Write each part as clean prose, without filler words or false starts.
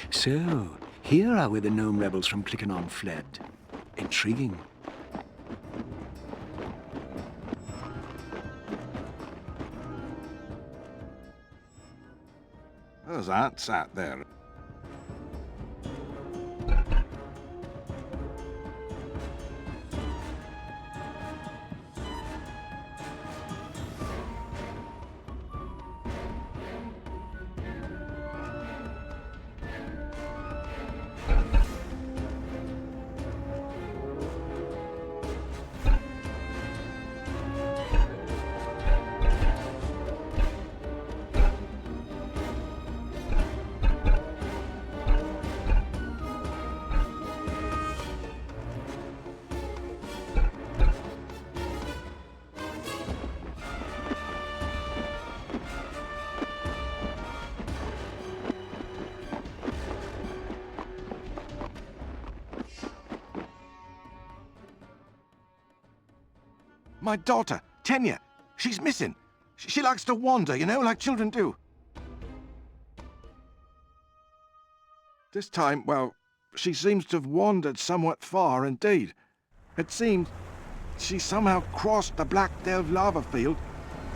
So, here are where the gnome rebels from Clickanon fled. Intriguing. There's that sat there. My daughter, Tenya, she's missing. She likes to wander, you know, like children do. This time, well, she seems to have wandered somewhat far indeed. It seems she somehow crossed the Black Delve lava field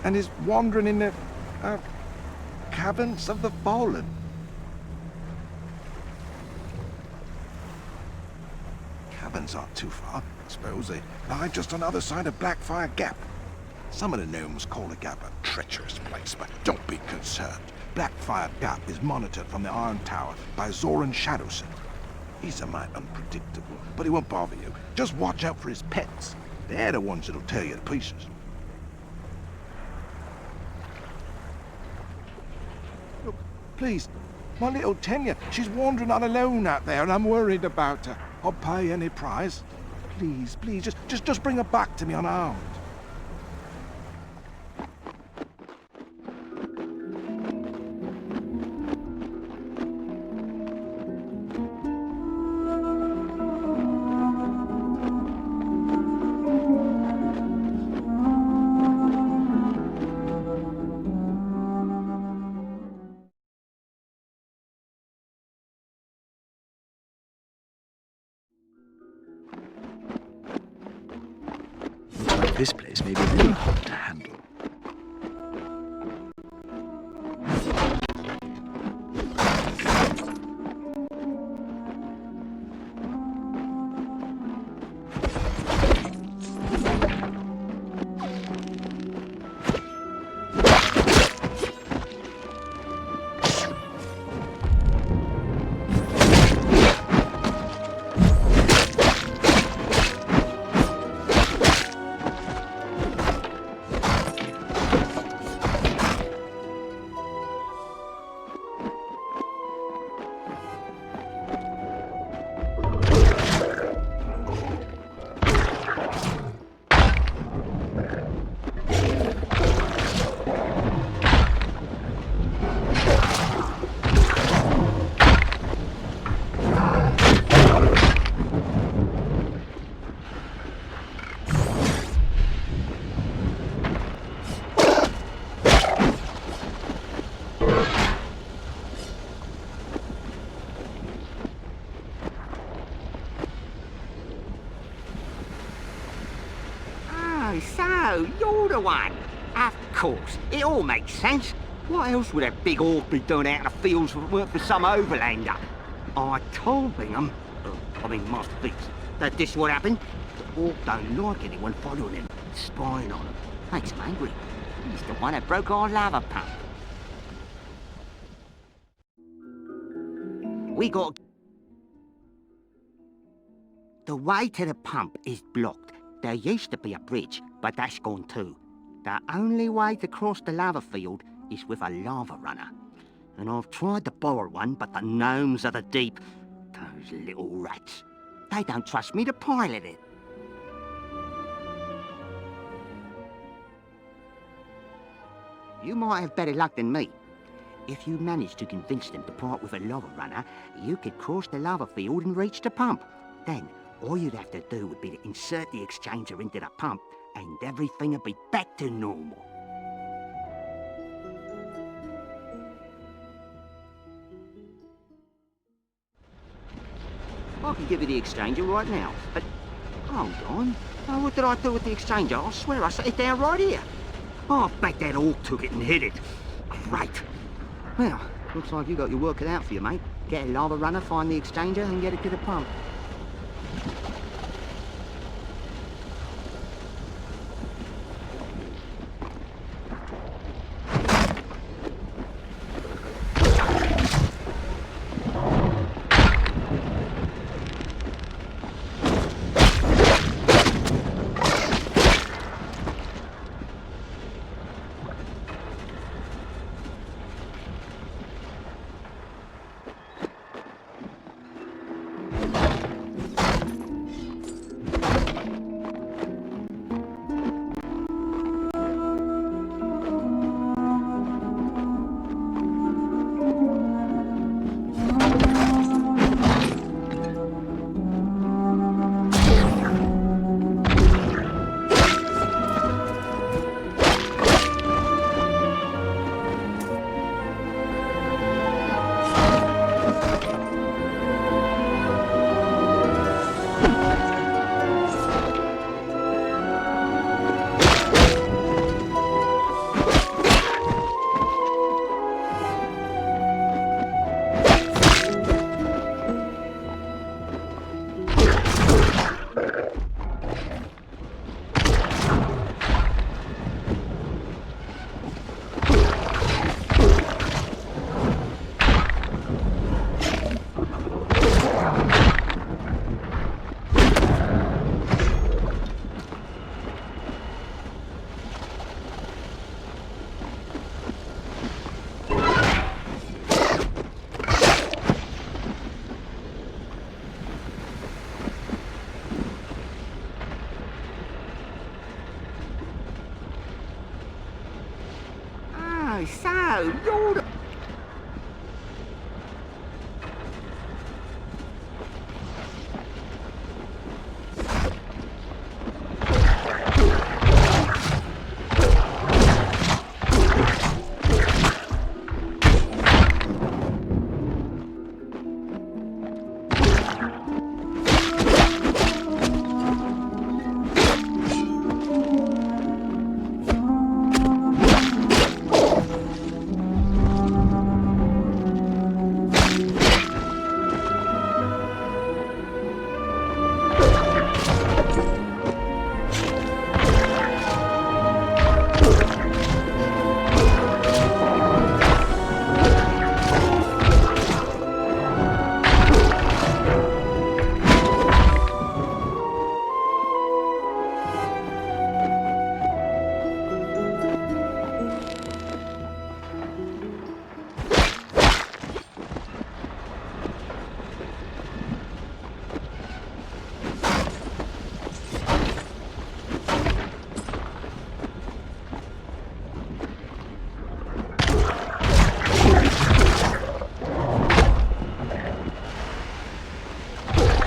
and is wandering in the caverns of the fallen. Caverns aren't too far. I suppose they lie just on the other side of Blackfire Gap. Some of the gnomes call the gap a treacherous place, but don't be concerned. Blackfire Gap is monitored from the Iron Tower by Zoran Shadowson. He's a mite unpredictable, but he won't bother you. Just watch out for his pets. They're the ones that'll tear you to pieces. Look, please, my little Tenya, she's wandering on alone out there and I'm worried about her. I'll pay any price. Please, please, just bring her back to me unarmed. This place may be a little hard to handle. So, you're the one. Of course, it all makes sense. What else would a big orc be doing out in the fields if it weren't for some overlander? I told Bingham, Master Fitz, that this would happen. The orc don't like anyone following him, spying on him. Makes him angry. He's the one that broke our lava pump. We got... The way to the pump is blocked. There used to be a bridge, but that's gone too. The only way to cross the lava field is with a lava runner. And I've tried to borrow one, but the gnomes of the deep, those little rats, they don't trust me to pilot it. You might have better luck than me. If you manage to convince them to part with a lava runner, you could cross the lava field and reach the pump. Then, all you'd have to do would be to insert the exchanger into the pump, and everything would be back to normal. I can give you the exchanger right now. But, hold on. Oh, what did I do with the exchanger? I swear I set it down right here. Oh, I bet that orc took it and hid it. Great. Well, looks like you got your work cut out for you, mate. Get a lava runner, find the exchanger, and get it to the pump. So, you're the...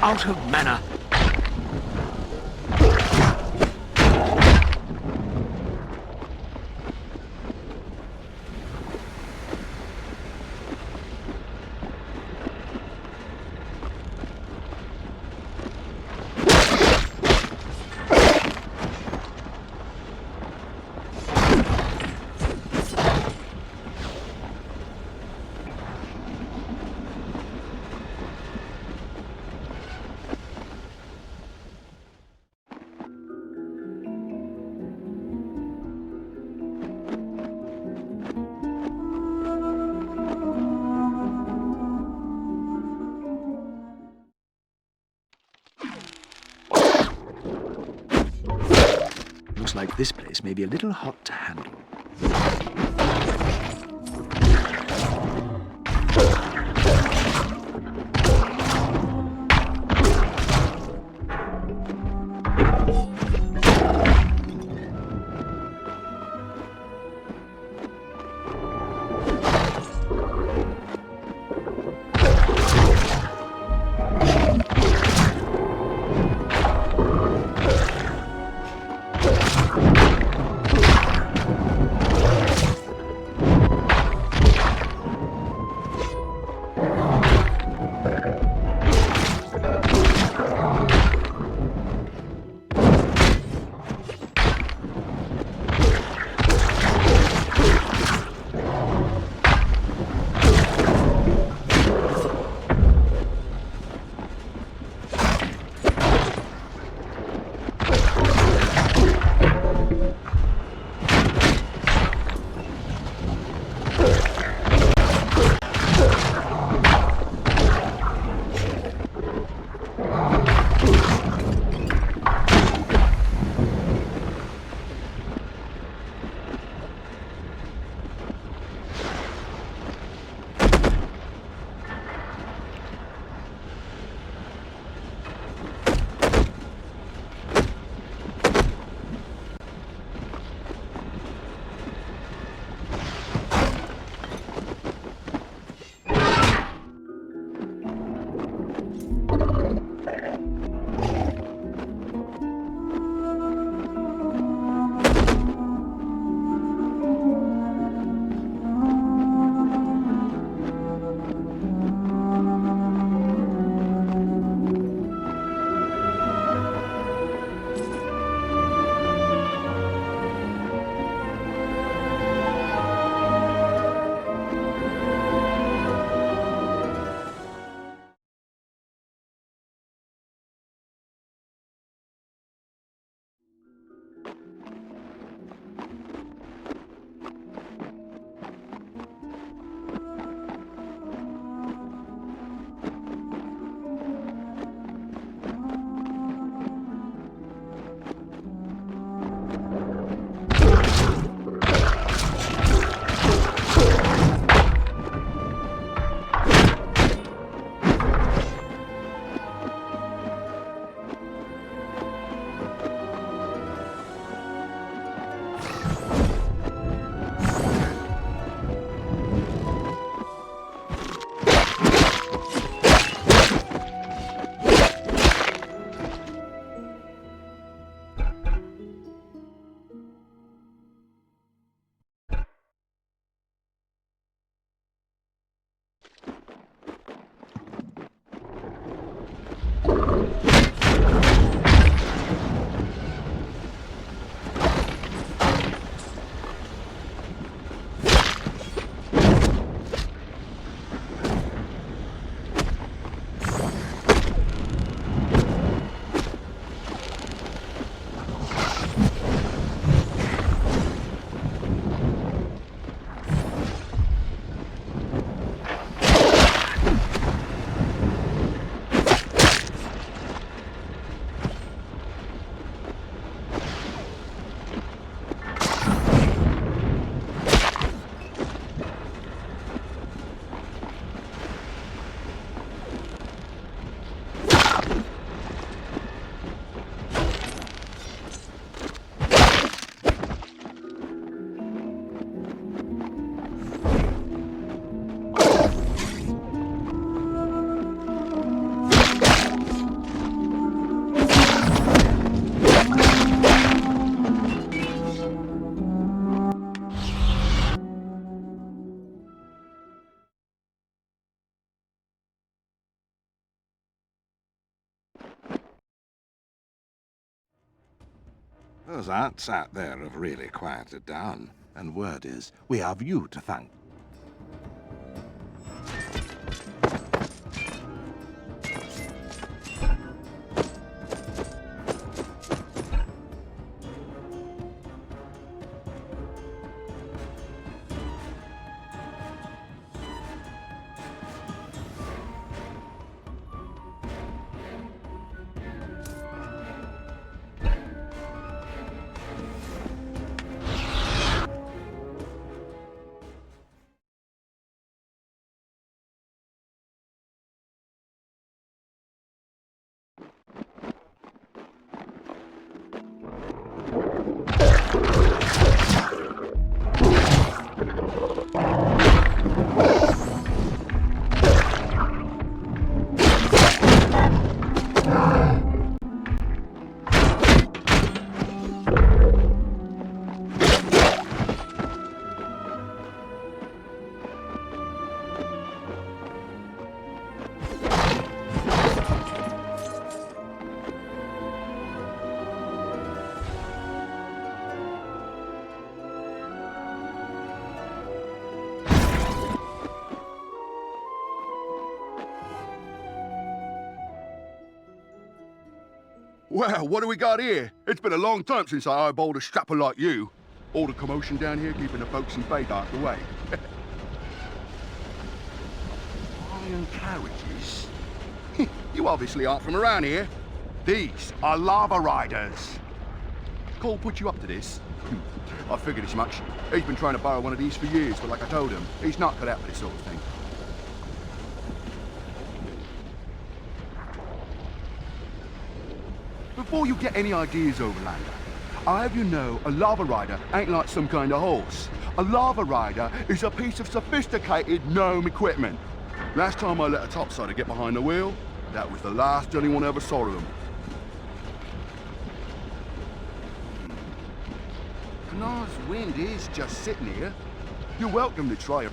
Out of mana. Looks like this place may be a little hot to handle. Those ants out there have really quieted down. And word is, we have you to thank. Well, what do we got here? It's been a long time since I eyeballed a strapper like you. All the commotion down here keeping the folks in Bay out the way. Iron carriages? You obviously aren't from around here. These are lava riders. Cole put you up to this. I figured as much. He's been trying to borrow one of these for years, but like I told him, he's not cut out for this sort of thing. Before you get any ideas, Overlander, I have you know a lava rider ain't like some kind of horse. A lava rider is a piece of sophisticated gnome equipment. Last time I let a topsider get behind the wheel, that was the last anyone ever saw of him. Knar's wind is just sitting here. You're welcome to try it.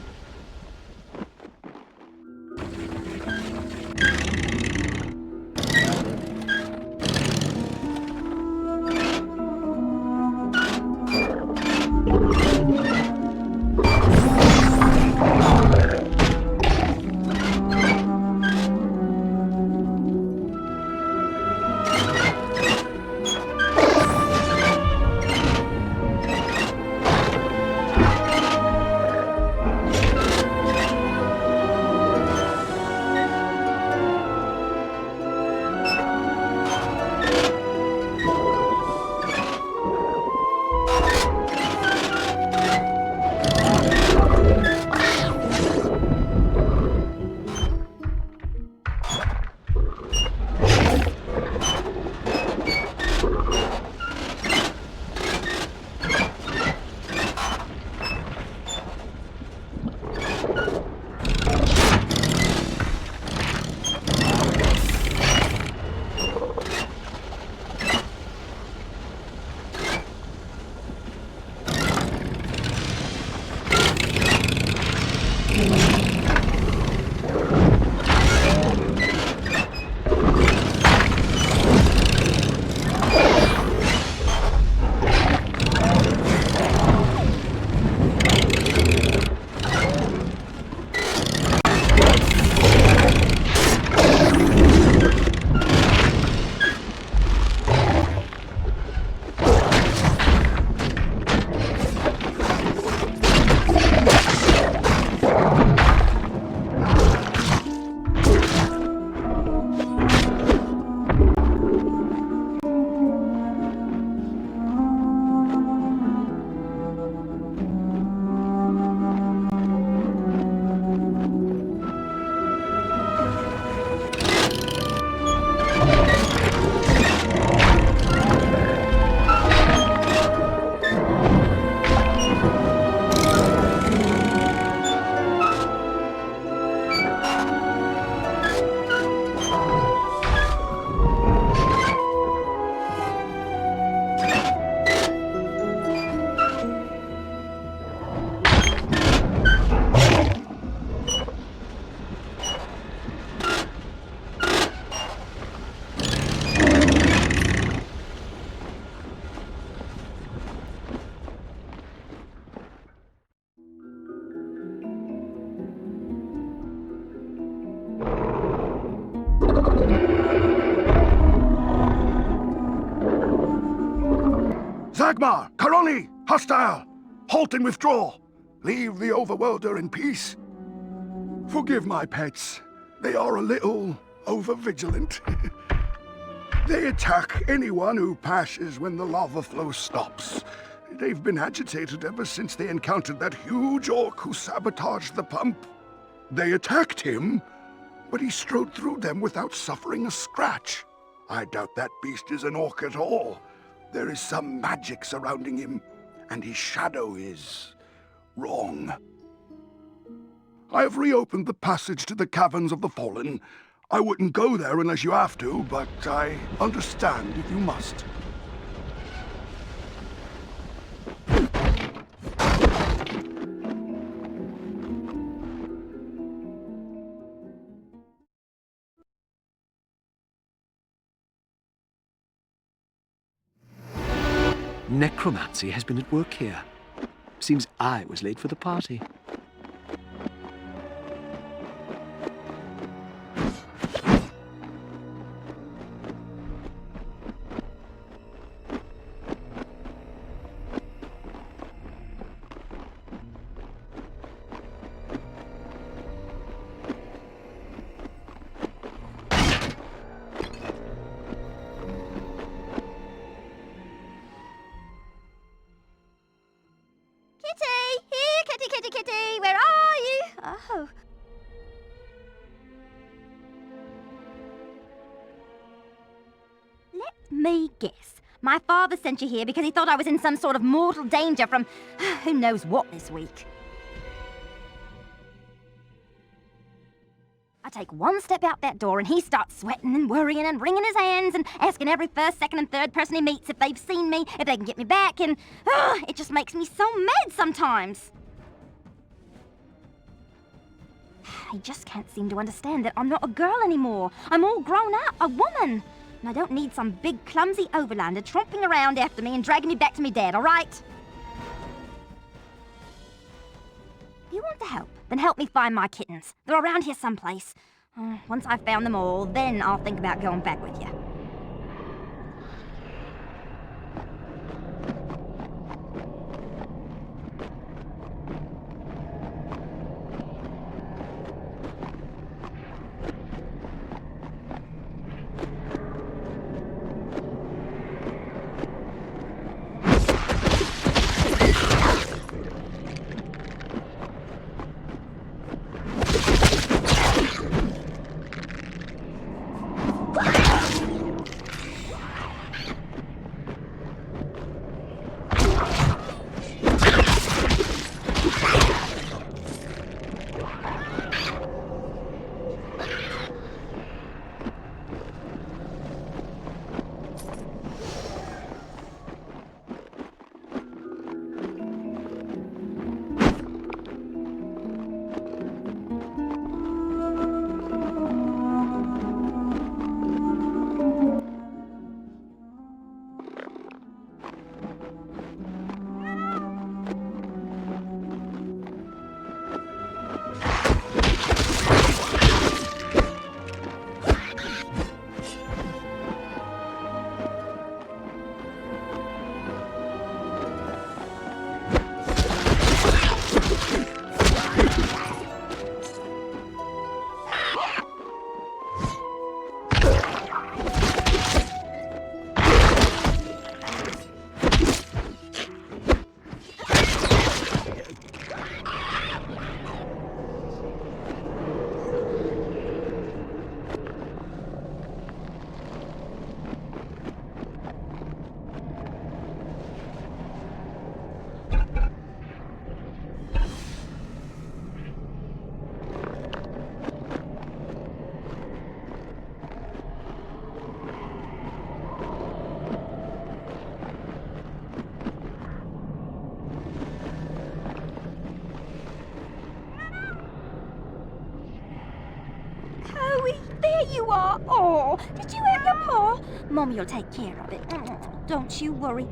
Thagmar! Karoni! Hostile! Halt and withdraw! Leave the Overworlder in peace. Forgive my pets. They are a little over-vigilant. They attack anyone who passes when the lava flow stops. They've been agitated ever since they encountered that huge orc who sabotaged the pump. They attacked him, but he strode through them without suffering a scratch. I doubt that beast is an orc at all. There is some magic surrounding him, and his shadow is wrong. I have reopened the passage to the Caverns of the Fallen. I wouldn't go there unless you have to, but I understand if you must. Necromancy has been at work here. Seems I was late for the party. Kitty, where are you? Oh. Let me guess. My father sent you here because he thought I was in some sort of mortal danger from who knows what this week. I take one step out that door and he starts sweating and worrying and wringing his hands and asking every first, second and third person he meets if they've seen me, if they can get me back, and it just makes me so mad sometimes. He just can't seem to understand that I'm not a girl anymore. I'm all grown up, a woman. And I don't need some big, clumsy overlander tromping around after me and dragging me back to me dad, all right? If you want to help, then help me find my kittens. They're around here someplace. Once I've found them all, then I'll think about going back with you. There you are. Oh, did you hurt your paw? Mommy will take care of it. Don't you worry.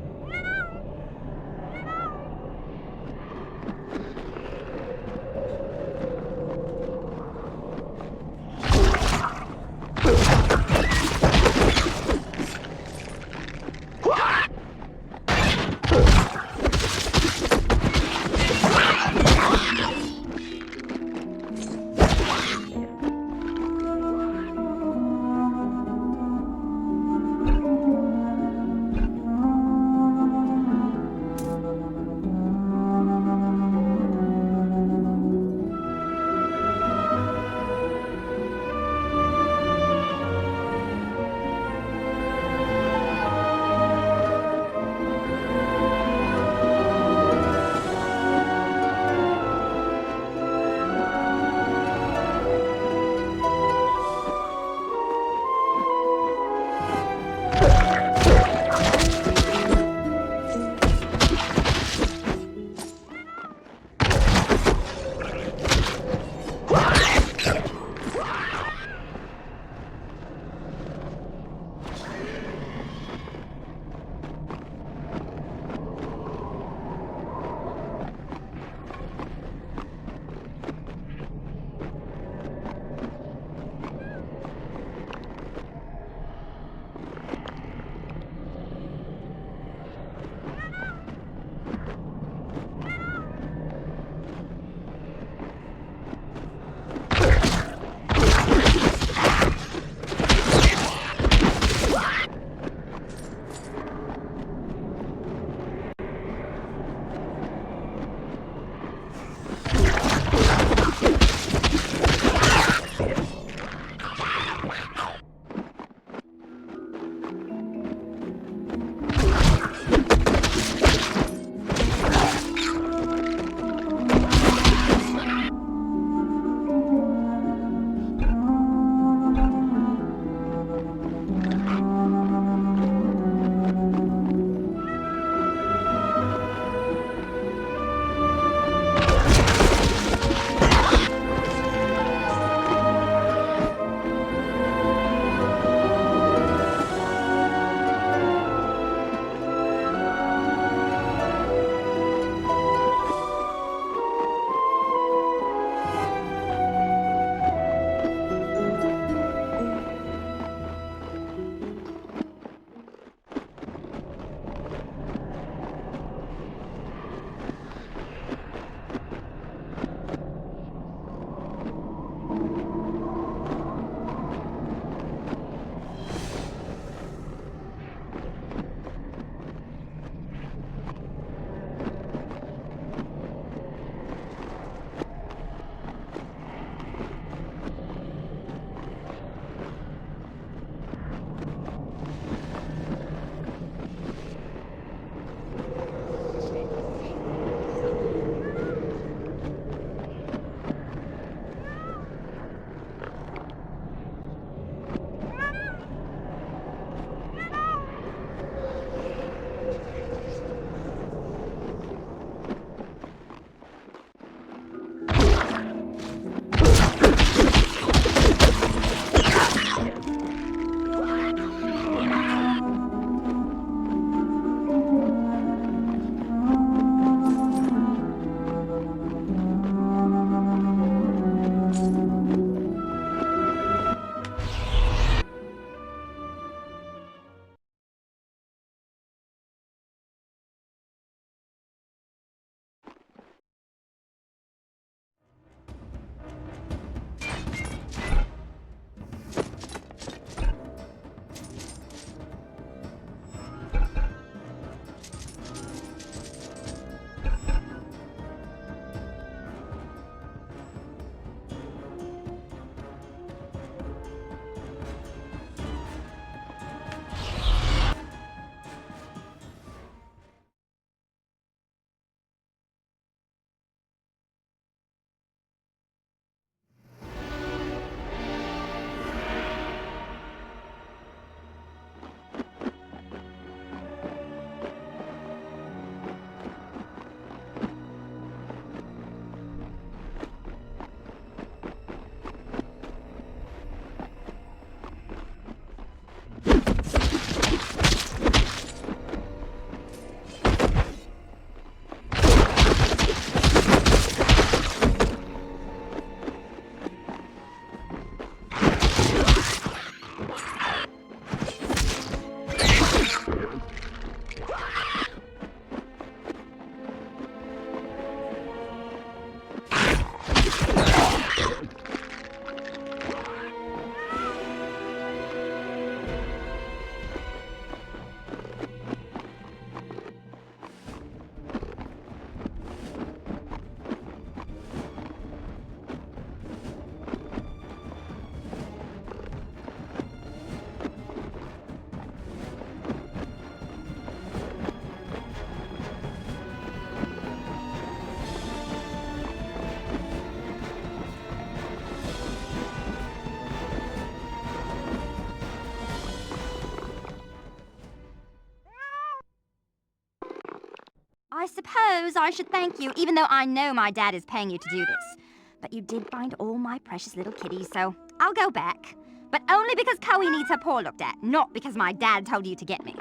I suppose I should thank you, even though I know my dad is paying you to do this. But you did find all my precious little kitties, so I'll go back. But only because Chloe needs her paw looked at, not because my dad told you to get me.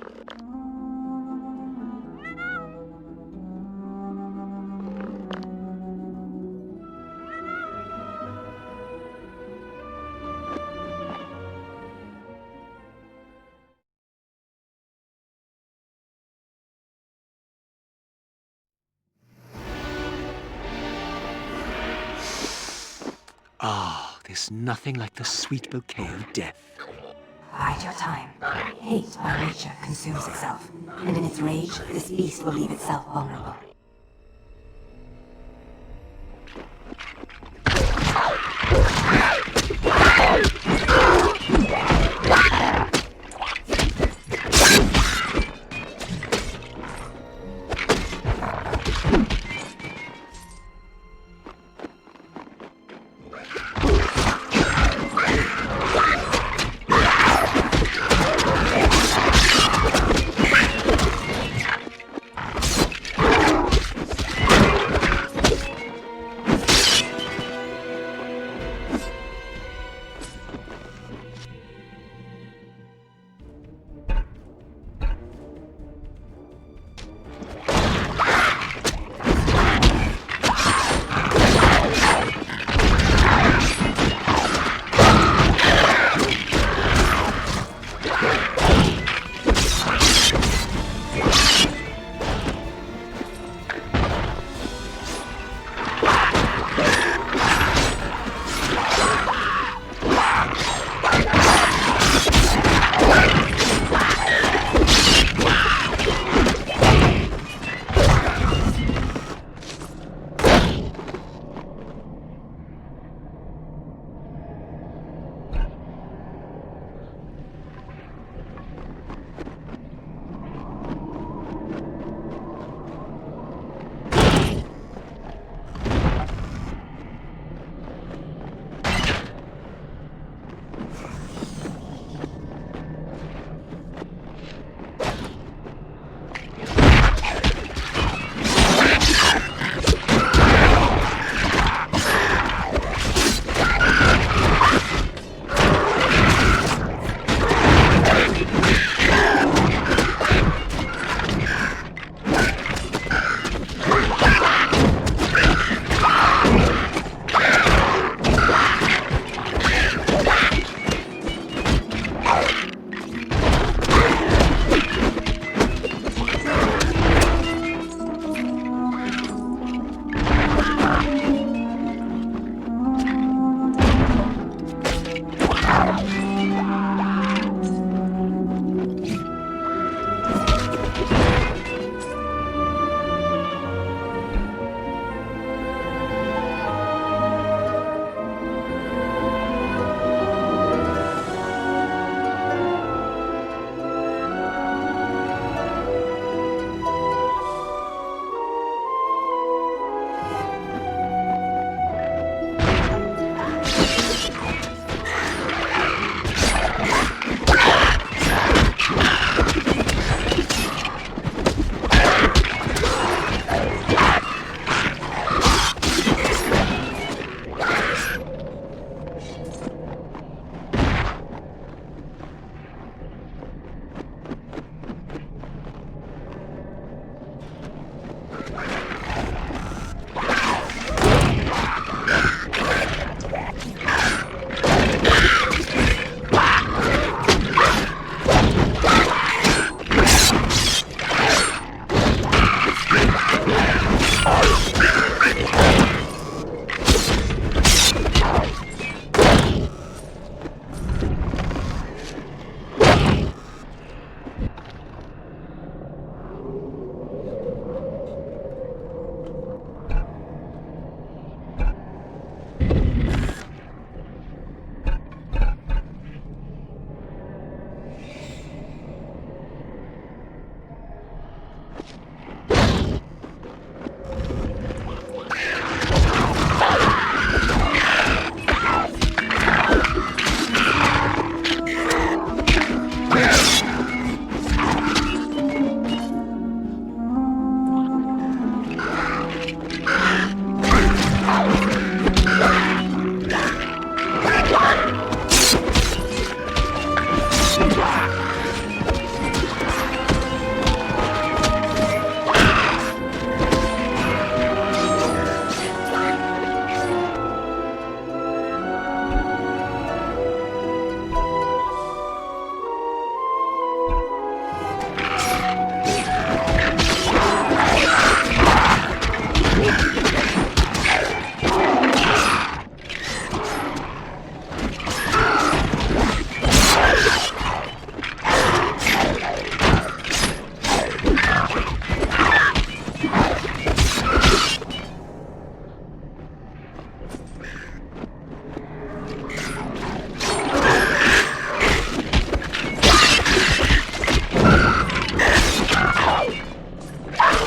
Ah, there's nothing like the sweet bouquet of death. Bide your time. Hate by nature consumes itself, and in its rage, this beast will leave itself vulnerable.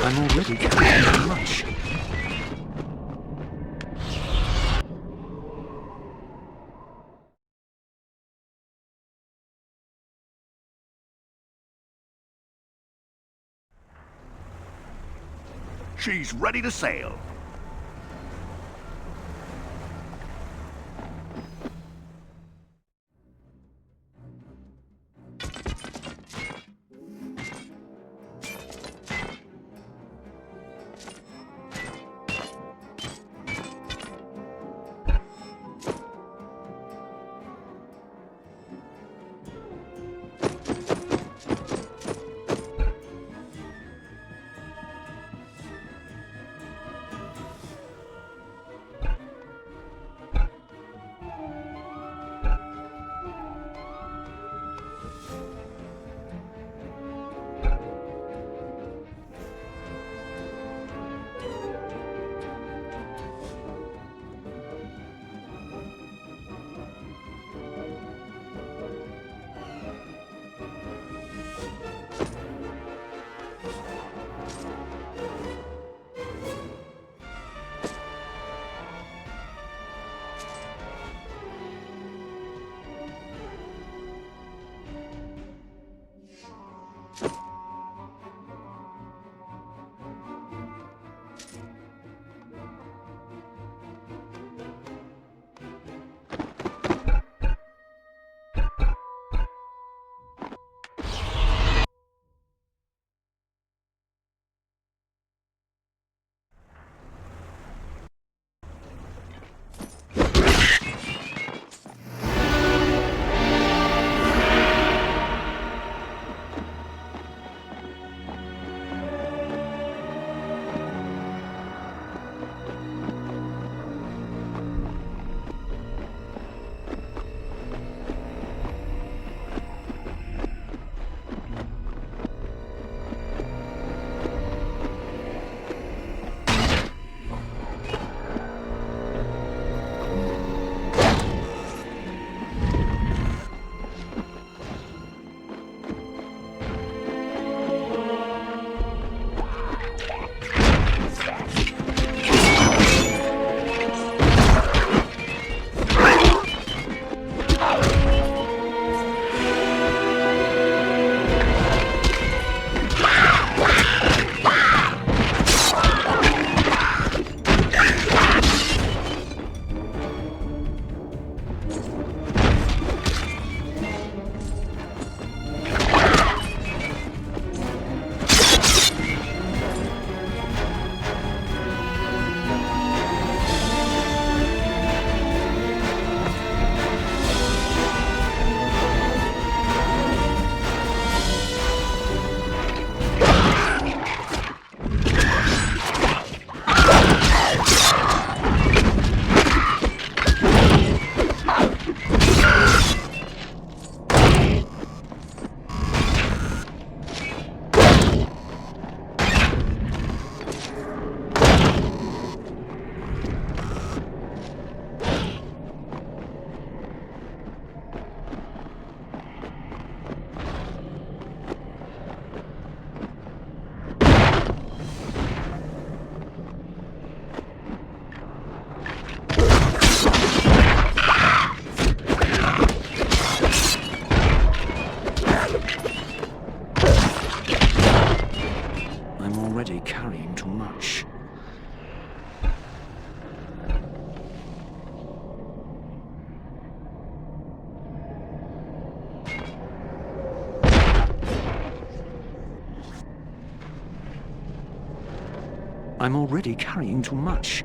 I'm already carrying too much. She's ready to sail. I'm already carrying too much.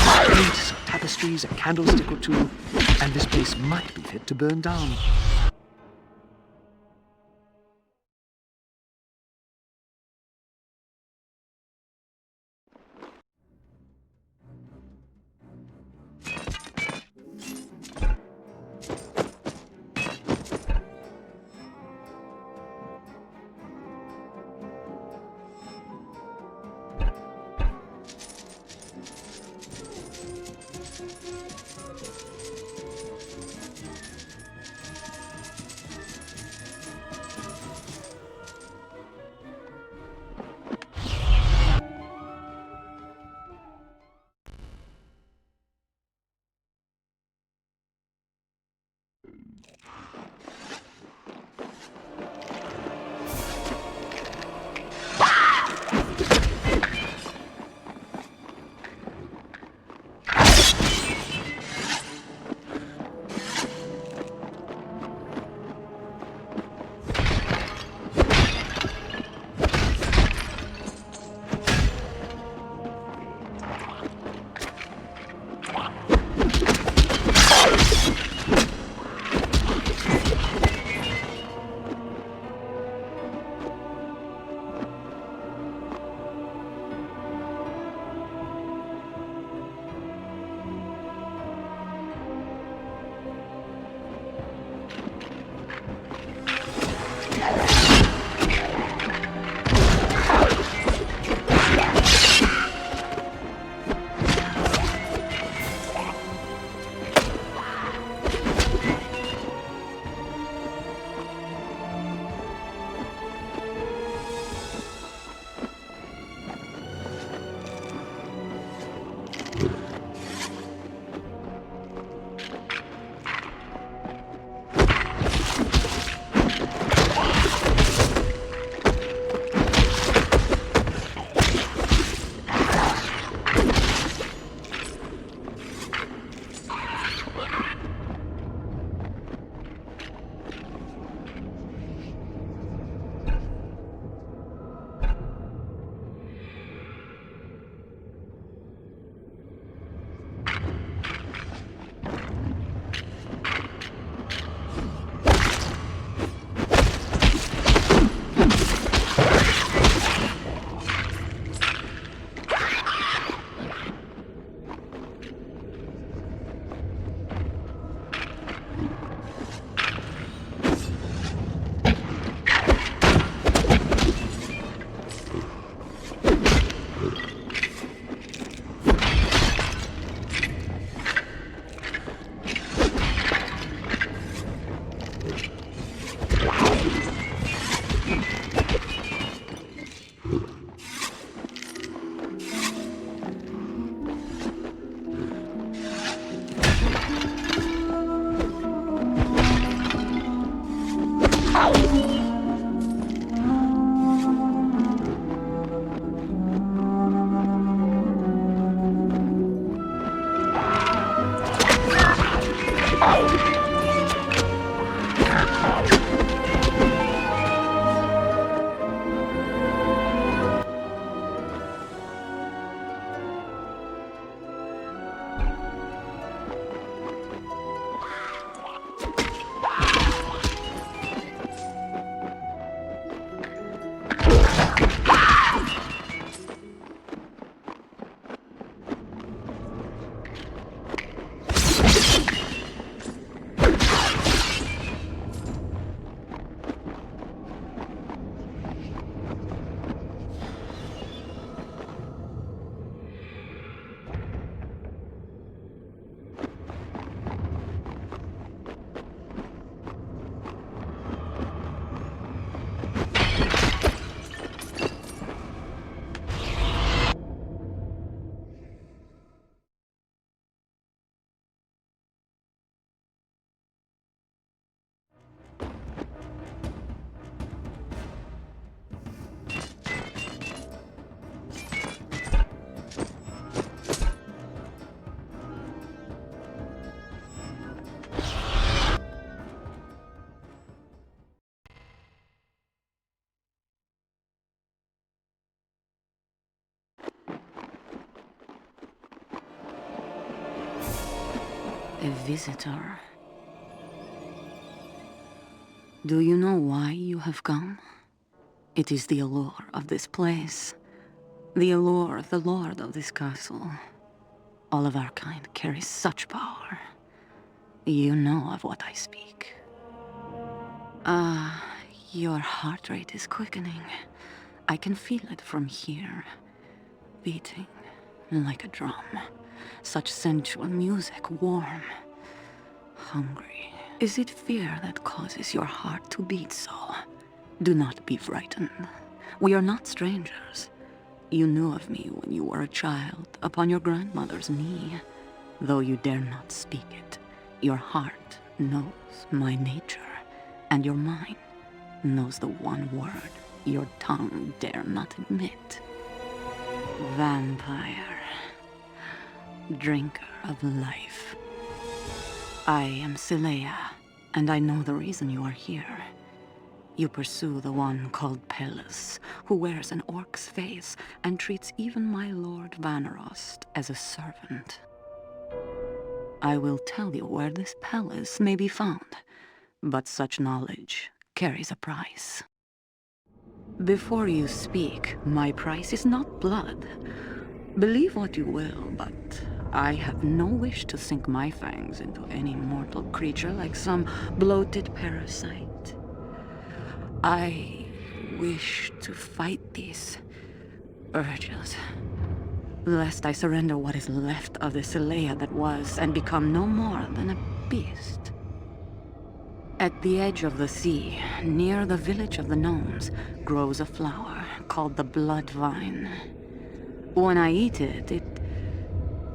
Paint, some tapestries, a candlestick or two, and this place might be fit to burn down. A visitor. Do you know why you have come? It is the allure of this place. The allure of the lord of this castle. All of our kind carries such power. You know of what I speak. Your heart rate is quickening. I can feel it from here. Beating like a drum. Such sensual music, warm. Hungry. Is it fear that causes your heart to beat so? Do not be frightened. We are not strangers. You knew of me when you were a child, upon your grandmother's knee. Though you dare not speak it, your heart knows my nature, and your mind knows the one word your tongue dare not admit. Vampire. Drinker of life. I am Silea, and I know the reason you are here. You pursue the one called Pelles, who wears an orc's face and treats even my lord Vanarhost as a servant. I will tell you where this Pelles may be found, but such knowledge carries a price. Before you speak, my price is not blood. Believe what you will, but I have no wish to sink my fangs into any mortal creature like some bloated parasite. I wish to fight these urges, lest I surrender what is left of the Silea that was and become no more than a beast. At the edge of the sea, near the village of the gnomes, grows a flower called the blood vine. When I eat it, it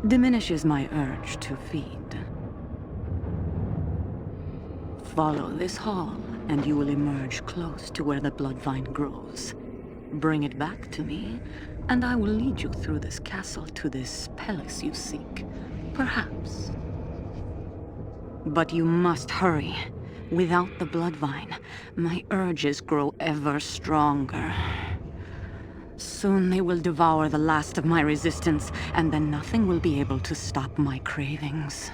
diminishes my urge to feed. Follow this hall, and you will emerge close to where the blood vine grows. Bring it back to me, and I will lead you through this castle to this Pelles you seek. Perhaps. But you must hurry. Without the blood vine, my urges grow ever stronger. Soon they will devour the last of my resistance, and then nothing will be able to stop my cravings.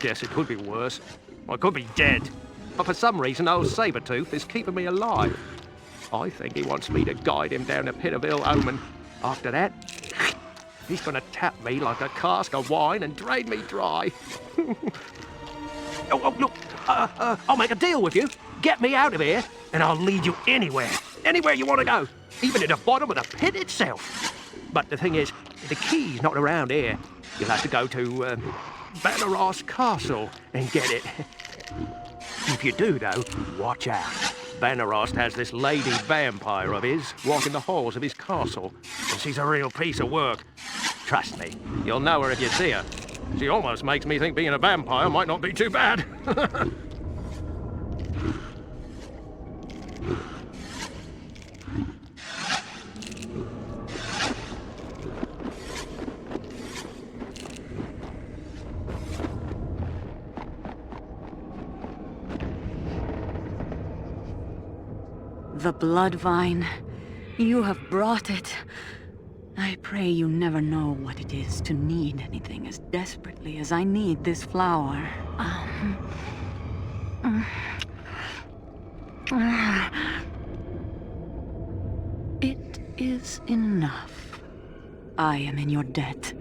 guess it could be worse. I could be dead. But for some reason, old Sabretooth is keeping me alive. I think he wants me to guide him down the pit of ill omen. After that, he's gonna tap me like a cask of wine and drain me dry. Look, I'll make a deal with you. Get me out of here, and I'll lead you anywhere. Anywhere you want to go. Even to the bottom of the pit itself. But the thing is, the key's not around here. You'll have to go to Vanarhost Castle and get it. If you do, though, watch out. Vanarhost has this lady vampire of his walking the halls of his castle, and she's a real piece of work. Trust me, you'll know her if you see her. She almost makes me think being a vampire might not be too bad. The blood vine. You have brought it. I pray you never know what it is to need anything as desperately as I need this flower. It is enough. I am in your debt.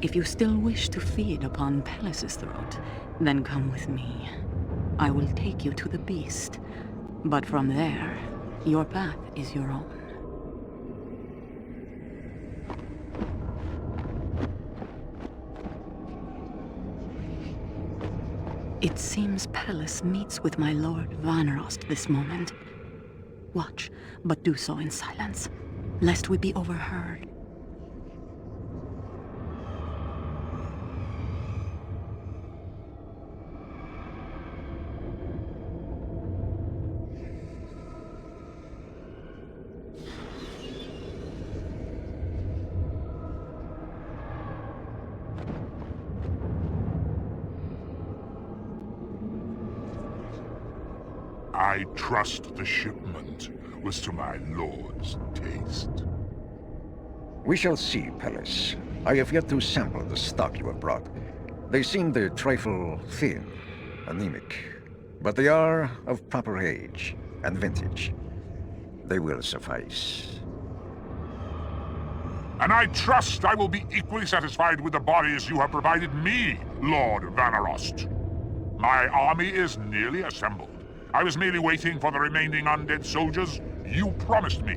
If you still wish to feed upon Pellis's throat, then come with me. I will take you to the beast. But from there, your path is your own. It seems Pellis meets with my lord Vanarhost this moment. Watch, but do so in silence, lest we be overheard. I trust the shipment was to my lord's taste. We shall see, Pellis. I have yet to sample the stock you have brought. They seem a trifle thin, anemic, but they are of proper age and vintage. They will suffice. And I trust I will be equally satisfied with the bodies you have provided me, Lord Vanarhost. My army is nearly assembled. I was merely waiting for the remaining undead soldiers you promised me,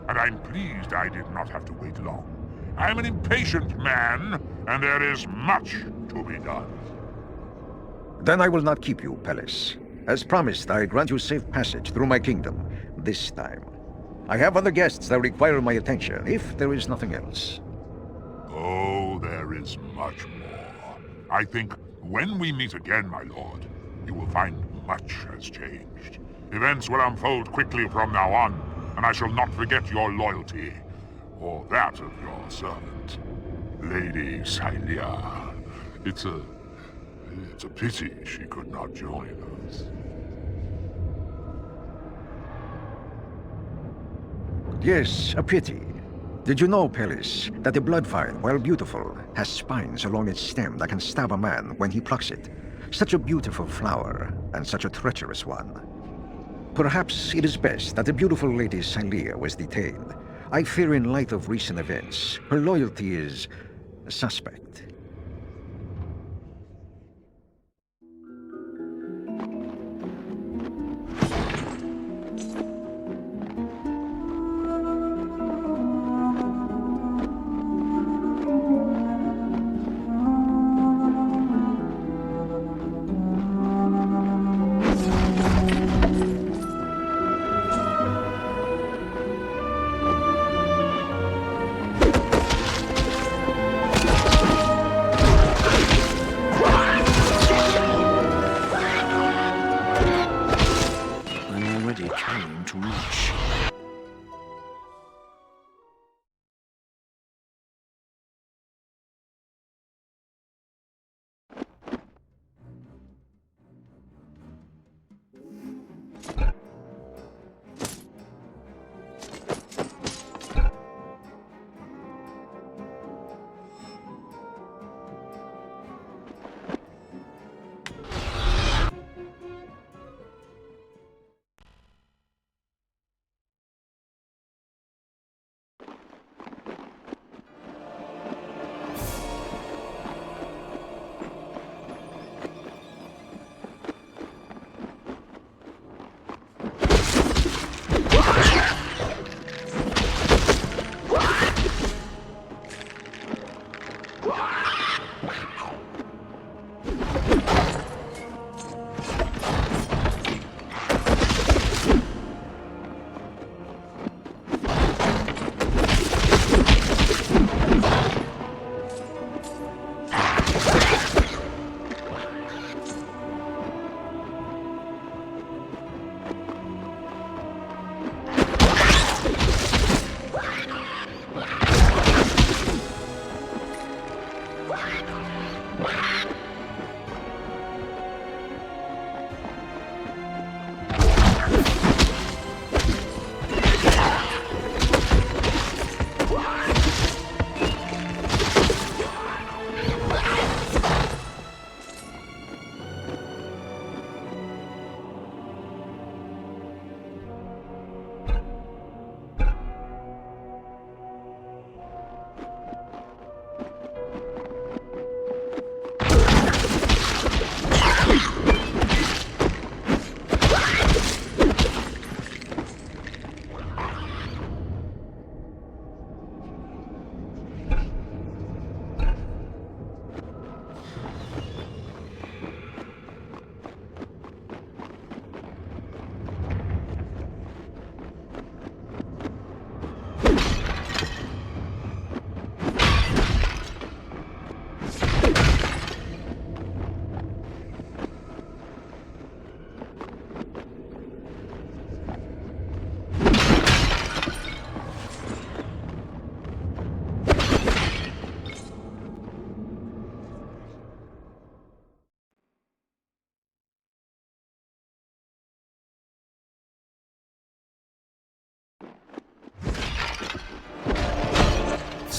and I'm pleased I did not have to wait long. I'm an impatient man, and there is much to be done. Then I will not keep you, Pellis. As promised, I grant you safe passage through my kingdom, this time. I have other guests that require my attention, if there is nothing else. Oh, there is much more. I think when we meet again, my lord, you will find much has changed. Events will unfold quickly from now on, and I shall not forget your loyalty, or that of your servant, Lady Xylea. It's a pity she could not join us. Yes, a pity. Did you know, Pellis, that the blood vine, while beautiful, has spines along its stem that can stab a man when he plucks it? Such a beautiful flower, and such a treacherous one. Perhaps it is best that the beautiful Lady Xylea was detained. I fear in light of recent events, her loyalty is suspect. Carrying too much.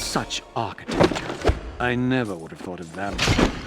Such architecture. I never would have thought of Vanarhost.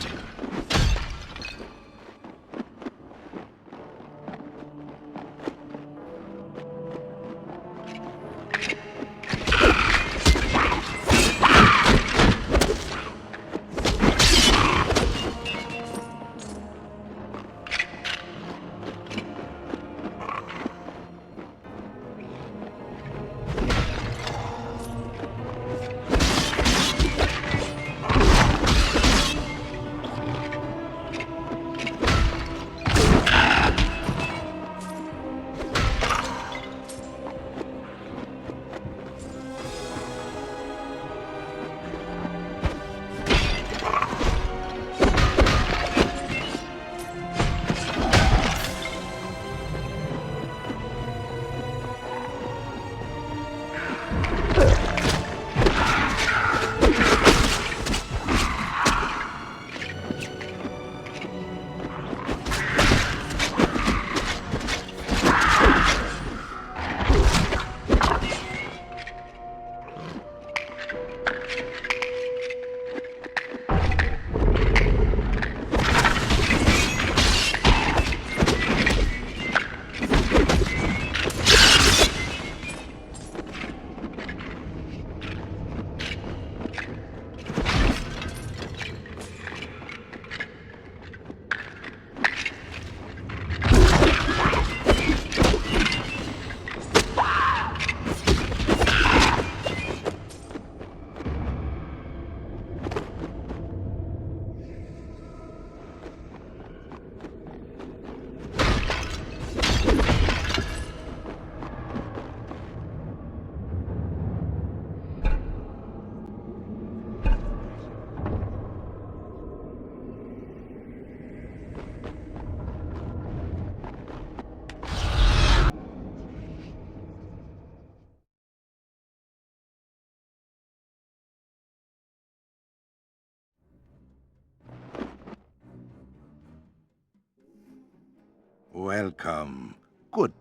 Welcome. Good.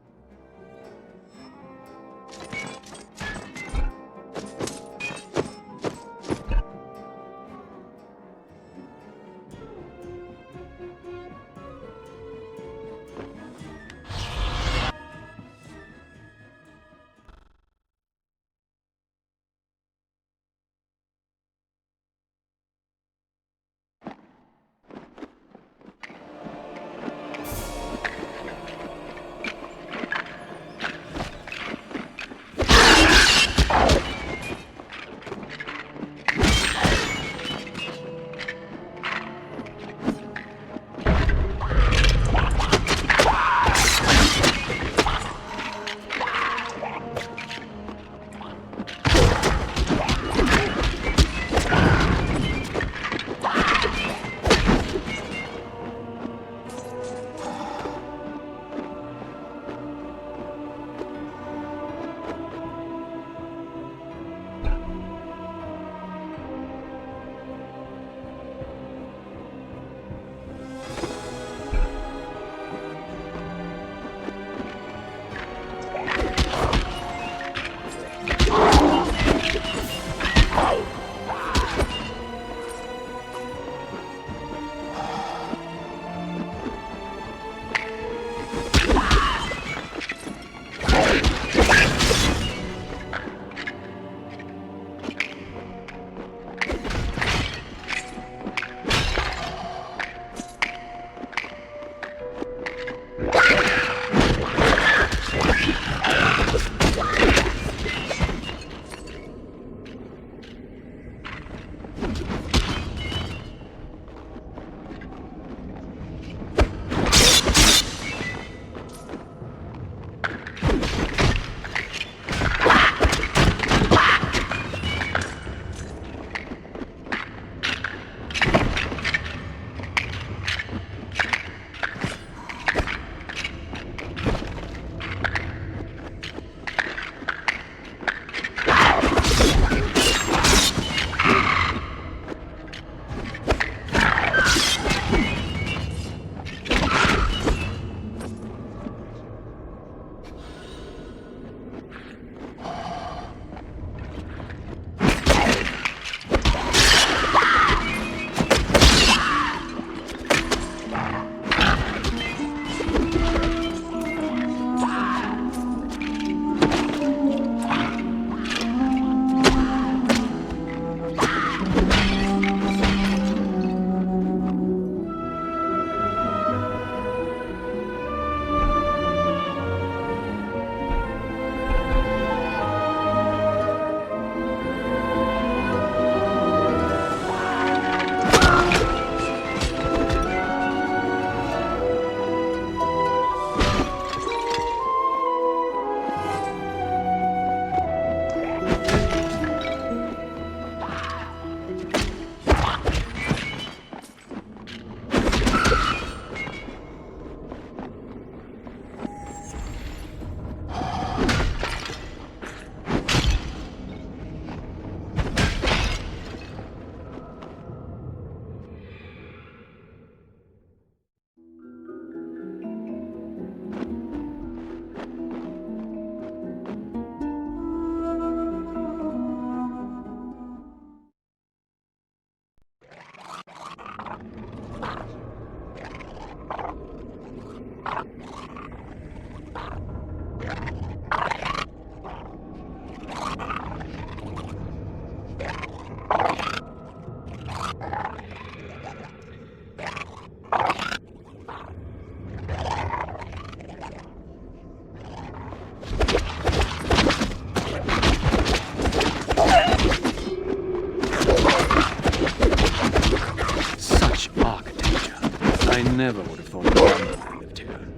never would have thought a grandmother lived here.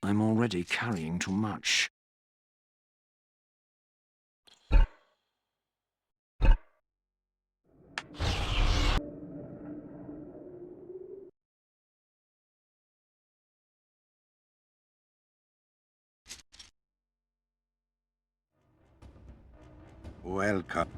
I'm already carrying too much. Welcome.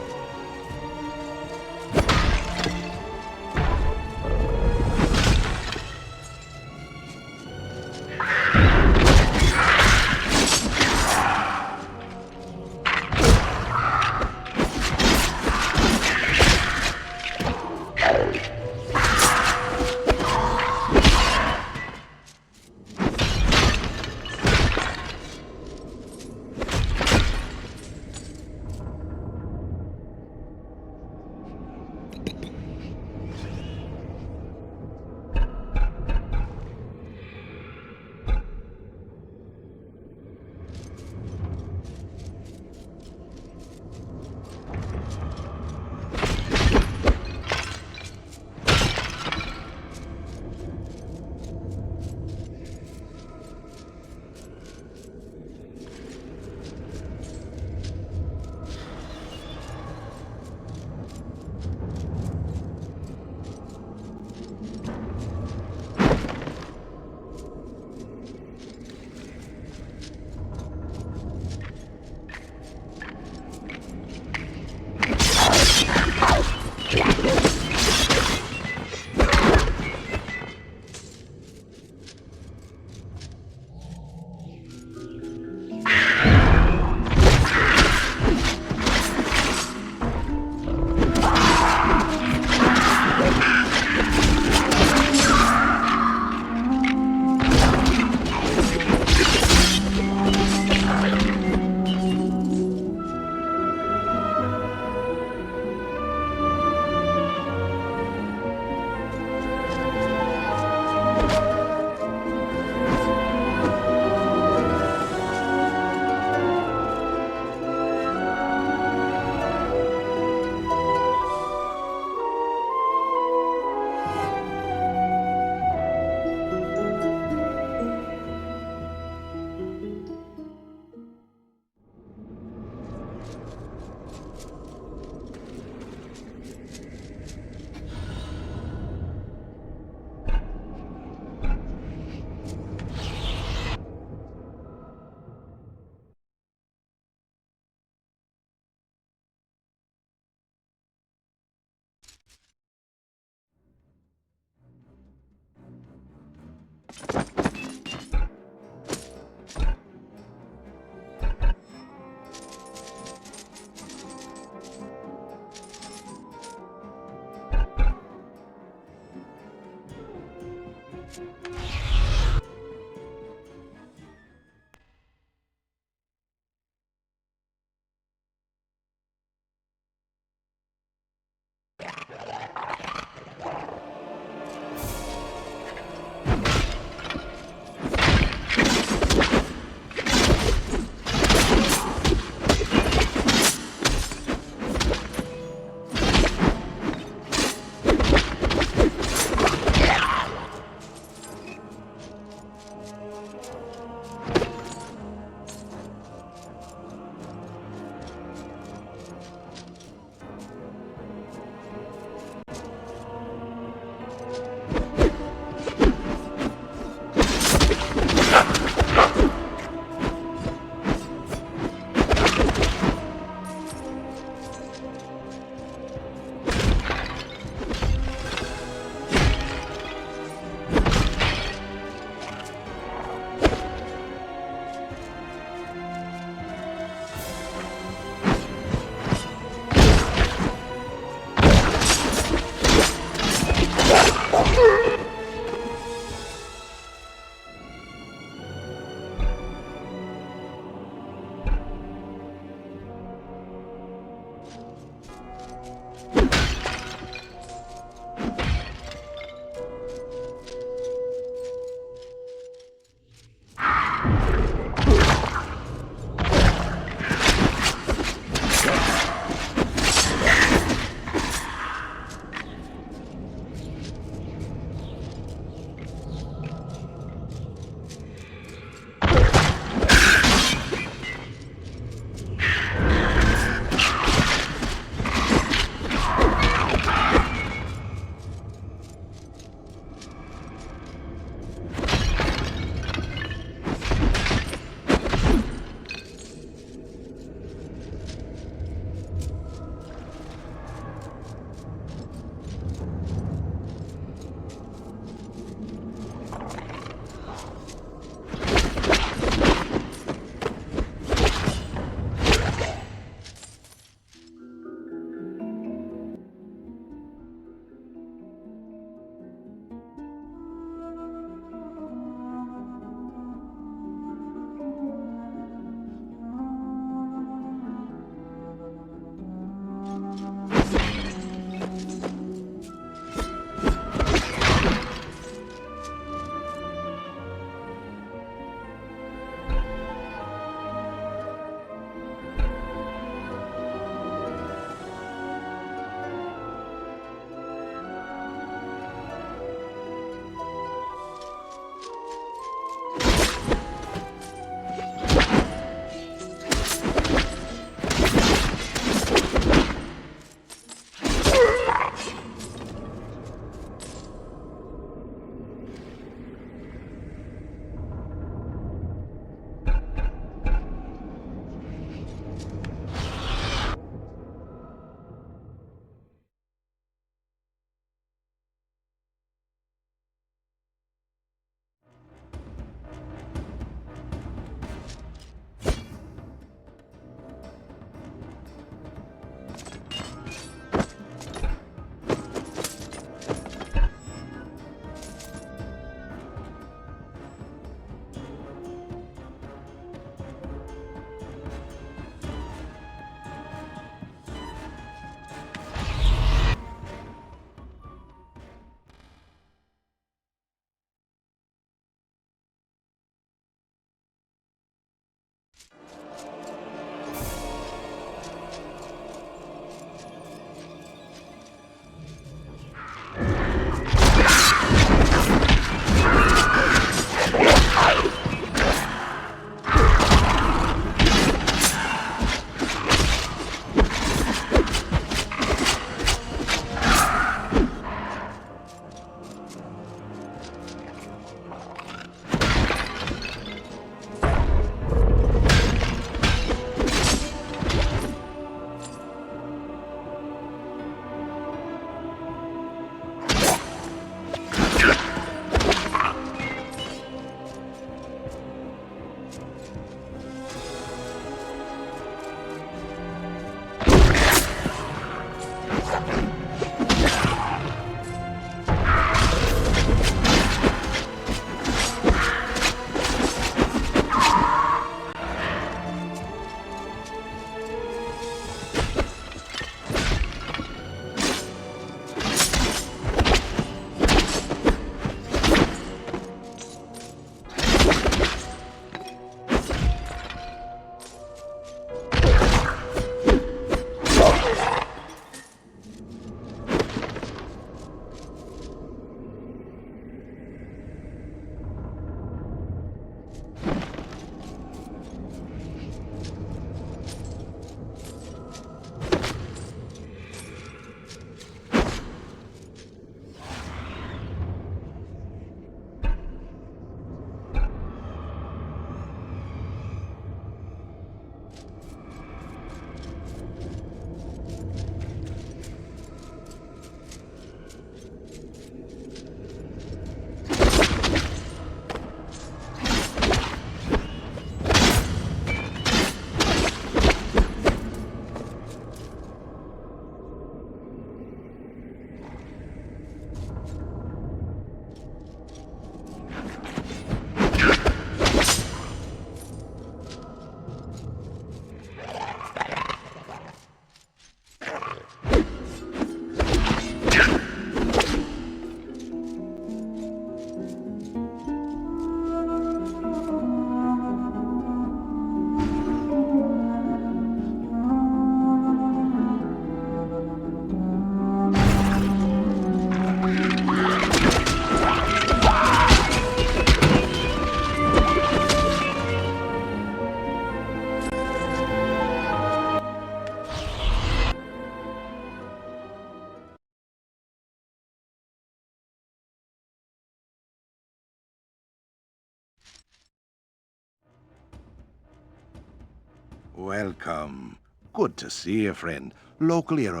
Welcome. Good to see you, friend. Local hero.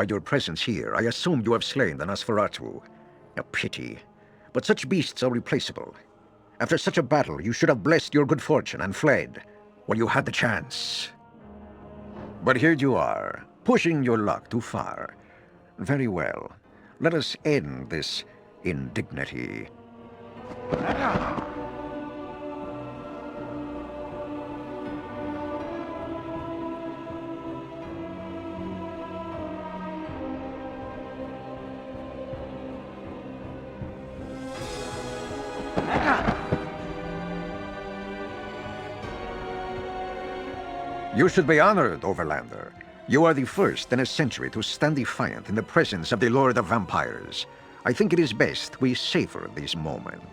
By your presence here, I assume you have slain the Nosferatu. A pity. But such beasts are replaceable. After such a battle, you should have blessed your good fortune and fled when you had the chance. But here you are, pushing your luck too far. Very well. Let us end this indignity. You should be honored, Overlander. You are the first in a century to stand defiant in the presence of the Lord of Vampires. I think it is best we savor this moment.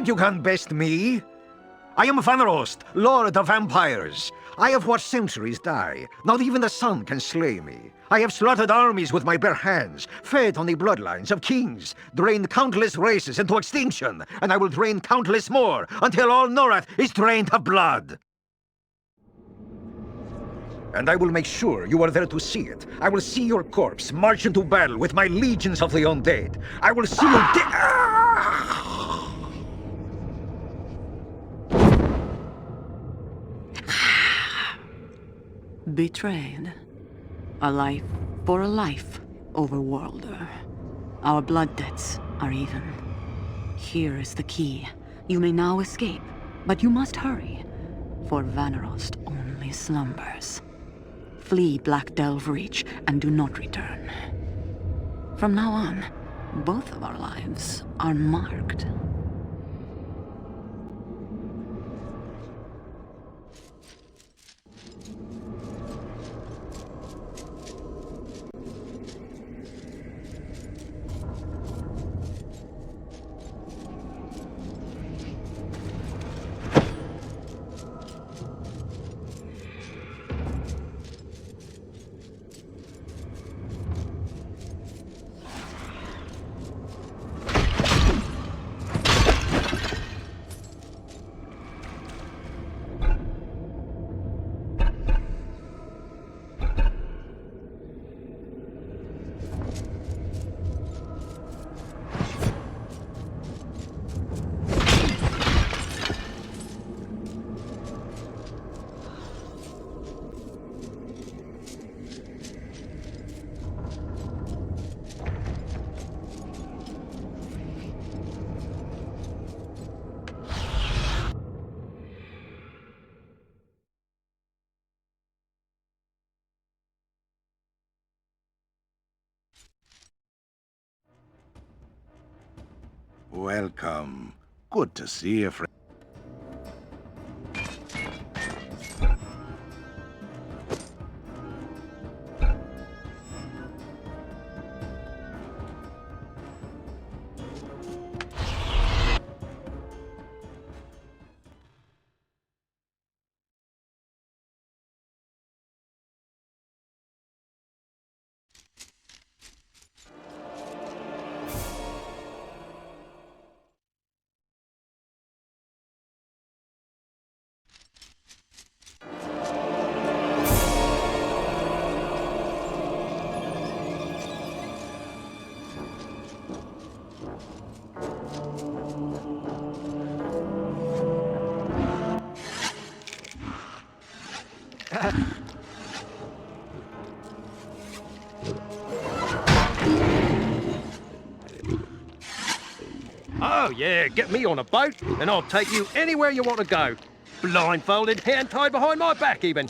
You can best me? I am Vanarhost, Lord of Vampires. I have watched centuries die. Not even the sun can slay me. I have slaughtered armies with my bare hands, fed on the bloodlines of kings, drained countless races into extinction, and I will drain countless more until all Norrath is drained of blood. And I will make sure you are there to see it. I will see your corpse march into battle with my legions of the undead. I will see you Betrayed. A life for a life, Overworlder. Our blood debts are even. Here is the key. You may now escape, but you must hurry, for Vanarhost only slumbers. Flee Black Delve Reach and do not return. From now on, both of our lives are marked. Welcome. Good to see you, friend. Oh, yeah, get me on a boat, and I'll take you anywhere you want to go. Blindfolded, hand tied behind my back, even.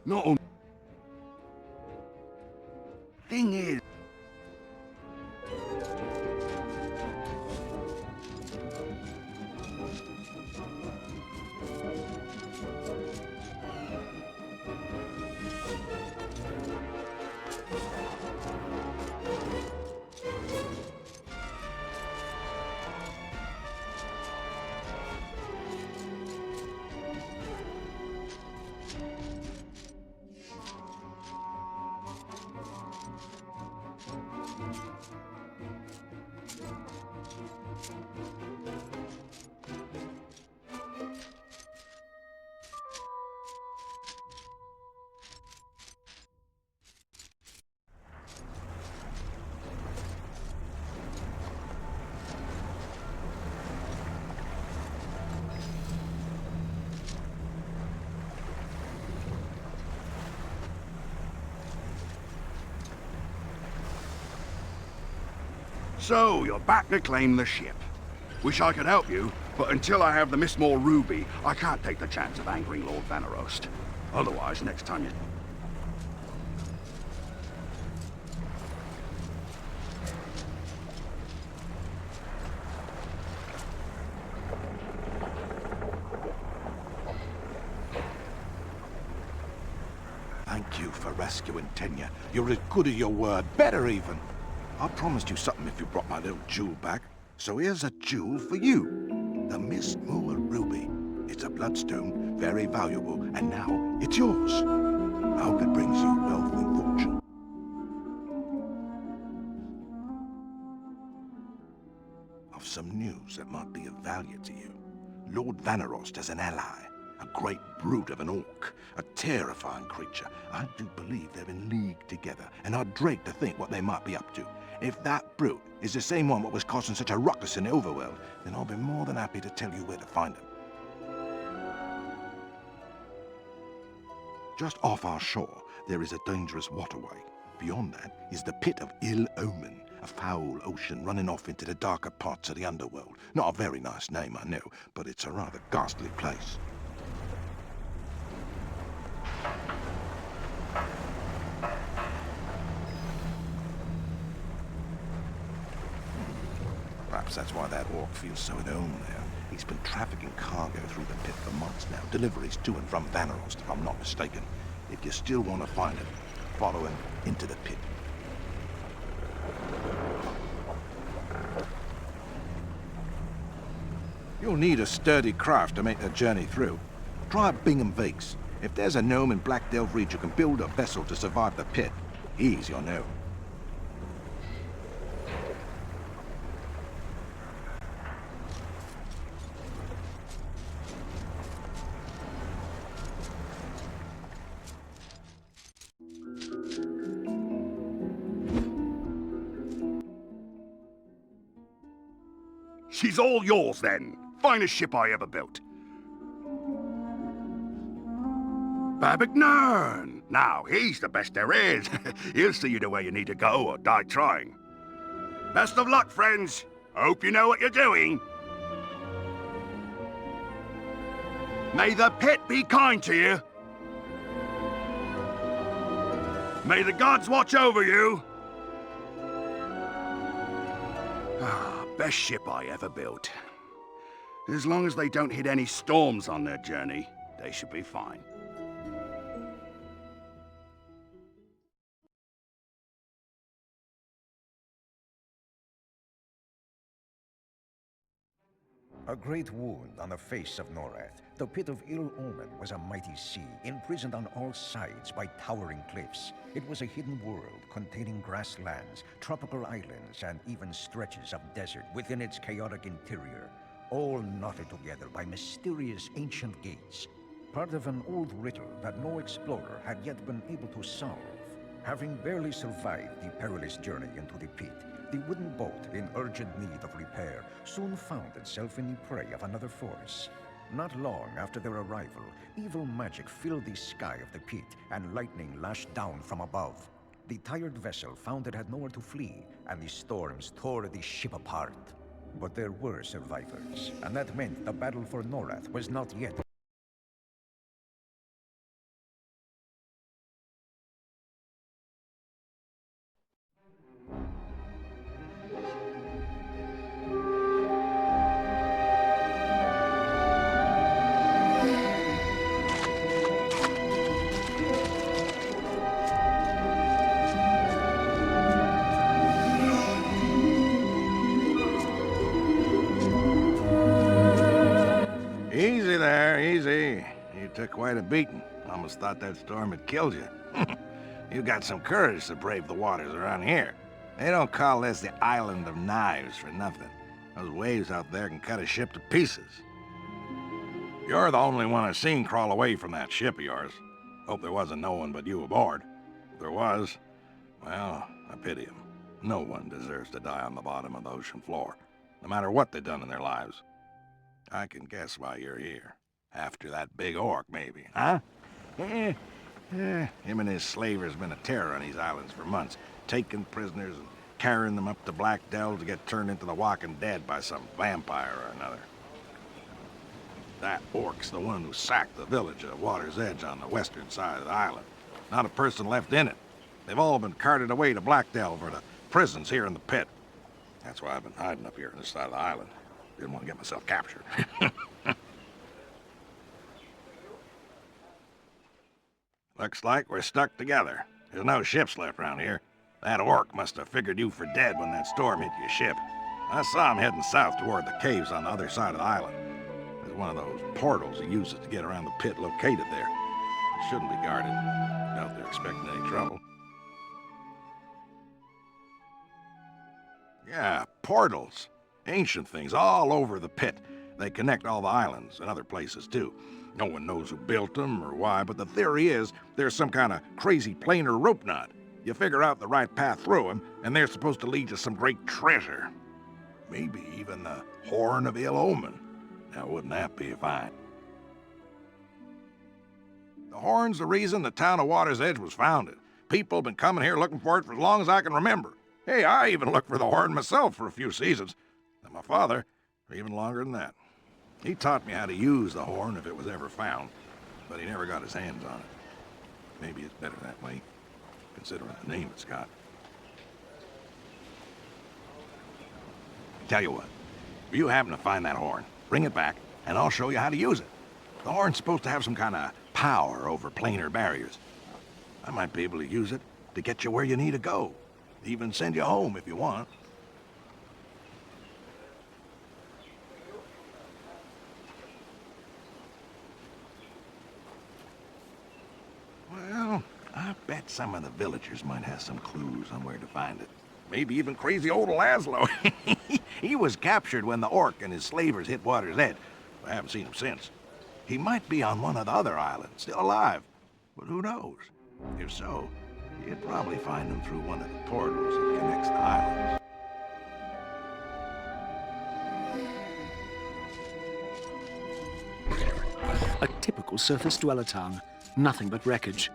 Not on. Thing is. So, you're back to claim the ship. Wish I could help you, but until I have the Mistmore Ruby, I can't take the chance of angering Lord Vanarhost. Otherwise, next time you... Thank you for rescuing Tenya. You're as good as your word, better even. I promised you something if you brought my little jewel back. So here's a jewel for you. The Mist Moor Ruby. It's a bloodstone, very valuable, and now it's yours. I hope it brings you wealth and fortune. Of some news that might be of value to you. Lord Vanarhost has an ally, a great brute of an orc, a terrifying creature. I do believe they're in league together, and I dread to think what they might be up to. If that brute is the same one what was causing such a ruckus in the overworld, then I'll be more than happy to tell you where to find him. Just off our shore, there is a dangerous waterway. Beyond that is the Pit of Ill Omen, a foul ocean running off into the darker parts of the underworld. Not a very nice name, I know, but it's a rather ghastly place. Perhaps that's why that orc feels so at home there. He's been trafficking cargo through the pit for months now. Deliveries to and from Vanarhost, if I'm not mistaken. If you still want to find him, follow him into the pit. You'll need a sturdy craft to make the journey through. Try Bingham Vakes. If there's a gnome in Black Delve who can build a vessel to survive the pit, he's your gnome. She's all yours, then. Finest ship I ever built. Babignan! Now, he's the best there is. He'll see you to where you need to go or die trying. Best of luck, friends. Hope you know what you're doing. May the pit be kind to you. May the gods watch over you. Best ship I ever built. As long as they don't hit any storms on their journey, they should be fine. A great wound on the face of Norrath. The Pit of Ill Omen was a mighty sea, imprisoned on all sides by towering cliffs. It was a hidden world containing grasslands, tropical islands, and even stretches of desert within its chaotic interior, all knotted together by mysterious ancient gates, part of an old riddle that no explorer had yet been able to solve. Having barely survived the perilous journey into the pit, the wooden boat, in urgent need of repair, soon found itself in the prey of another force. Not long after their arrival, evil magic filled the sky of the pit, and lightning lashed down from above. The tired vessel found it had nowhere to flee, and the storms tore the ship apart. But there were survivors, and that meant the battle for Norrath was not yet. Easy there, easy. You took quite a beating. Almost thought that storm had killed you. You got some courage to brave the waters around here. They don't call this the Island of Knives for nothing. Those waves out there can cut a ship to pieces. You're the only one I've seen crawl away from that ship of yours. Hope there wasn't no one but you aboard. If there was, well, I pity him. No one deserves to die on the bottom of the ocean floor, no matter what they've done in their lives. I can guess why you're here. After that big orc, maybe, huh? Him and his slaver's been a terror on these islands for months, taking prisoners and carrying them up to Black Delve to get turned into the walking dead by some vampire or another. That orc's the one who sacked the village of Water's Edge on the western side of the island. Not a person left in it. They've all been carted away to Black Delve or to prisons here in the pit. That's why I've been hiding up here on this side of the island. Didn't want to get myself captured. Looks like we're stuck together. There's no ships left around here. That orc must have figured you for dead when that storm hit your ship. I saw him heading south toward the caves on the other side of the island. There's one of those portals he uses to get around the pit located there. It shouldn't be guarded. Doubt they're expecting any trouble. Yeah, portals. Ancient things all over the pit. They connect all the islands and other places, too. No one knows who built them or why, but the theory is there's some kind of crazy planar rope knot. You figure out the right path through them, and they're supposed to lead to some great treasure. Maybe even the Horn of Ill Omen. Now, wouldn't that be fine? The Horn's the reason the town of Water's Edge was founded. People have been coming here looking for it for as long as I can remember. Hey, I even looked for the Horn myself for a few seasons. And my father, for even longer than that. He taught me how to use the Horn if it was ever found, but he never got his hands on it. Maybe it's better that way, considering the name it's got. Tell you what, if you happen to find that Horn, bring it back, and I'll show you how to use it. The Horn's supposed to have some kind of power over planar barriers. I might be able to use it to get you where you need to go. Even send you home if you want. Well, I bet some of the villagers might have some clues on where to find it. Maybe even crazy old Laszlo. He was captured when the orc and his slavers hit Water's Edge. I haven't seen him since. He might be on one of the other islands, still alive. But who knows? If so, you'd probably find him through one of the portals that connects the islands. A typical surface dweller town. Nothing but wreckage.